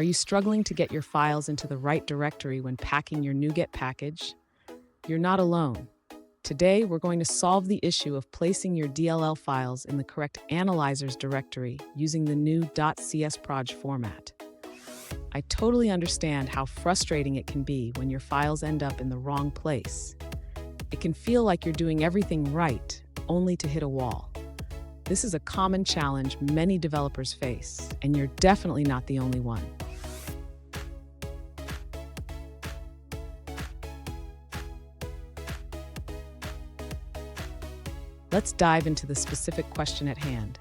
Are you struggling to get your files into the right directory when packing your NuGet package? You're not alone. Today, we're going to solve the issue of placing your DLL files in the correct analyzers directory using the new .csproj format. I totally understand how frustrating it can be when your files end up in the wrong place. It can feel like you're doing everything right, only to hit a wall. This is a common challenge many developers face, and you're definitely not the only one. Let's dive into the specific question at hand.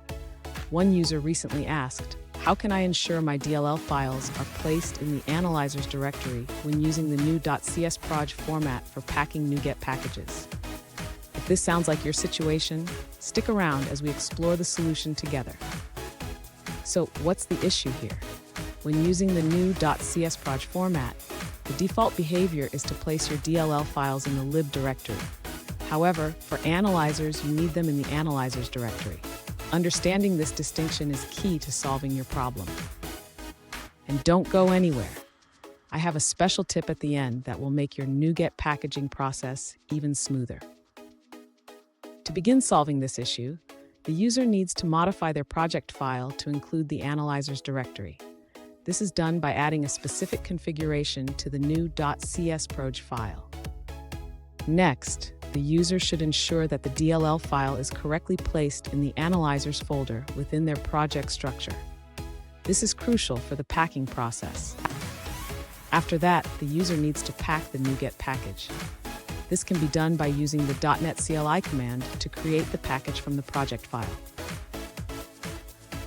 One user recently asked, how can I ensure my DLL files are placed in the analyzers directory when using the new .csproj format for packing NuGet packages? If this sounds like your situation, stick around as we explore the solution together. So, what's the issue here? When using the new .csproj format, the default behavior is to place your DLL files in the lib directory. However, for analyzers, you need them in the analyzers directory. Understanding this distinction is key to solving your problem. And don't go anywhere. I have a special tip at the end that will make your NuGet packaging process even smoother. To begin solving this issue, the user needs to modify their project file to include the analyzers directory. This is done by adding a specific configuration to the new .csproj file. Next, the user should ensure that the DLL file is correctly placed in the analyzers folder within their project structure. This is crucial for the packing process. After that, the user needs to pack the NuGet package. This can be done by using the .NET CLI command to create the package from the project file.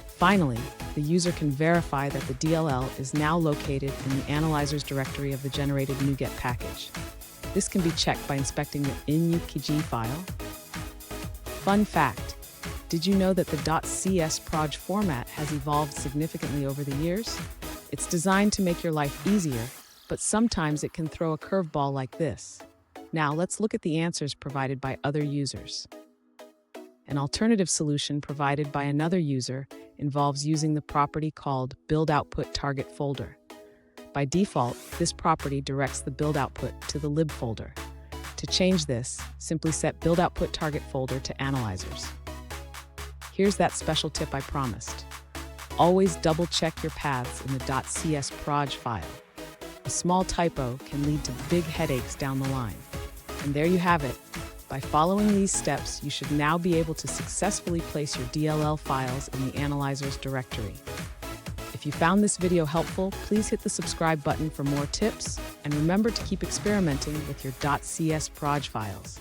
Finally, the user can verify that the DLL is now located in the analyzers directory of the generated NuGet package. This can be checked by inspecting the NuGet file. Fun fact, did you know that the .csproj format has evolved significantly over the years? It's designed to make your life easier, but sometimes it can throw a curveball like this. Now let's look at the answers provided by other users. An alternative solution provided by another user involves using the property called build_output_target folder. By default, this property directs the build output to the lib folder. To change this, simply set build_output_target folder to analyzers. Here's that special tip I promised. Always double-check your paths in the .csproj file. A small typo can lead to big headaches down the line. And there you have it. By following these steps, you should now be able to successfully place your DLL files in the analyzers directory. If you found this video helpful, please hit the subscribe button for more tips, and remember to keep experimenting with your .csproj files.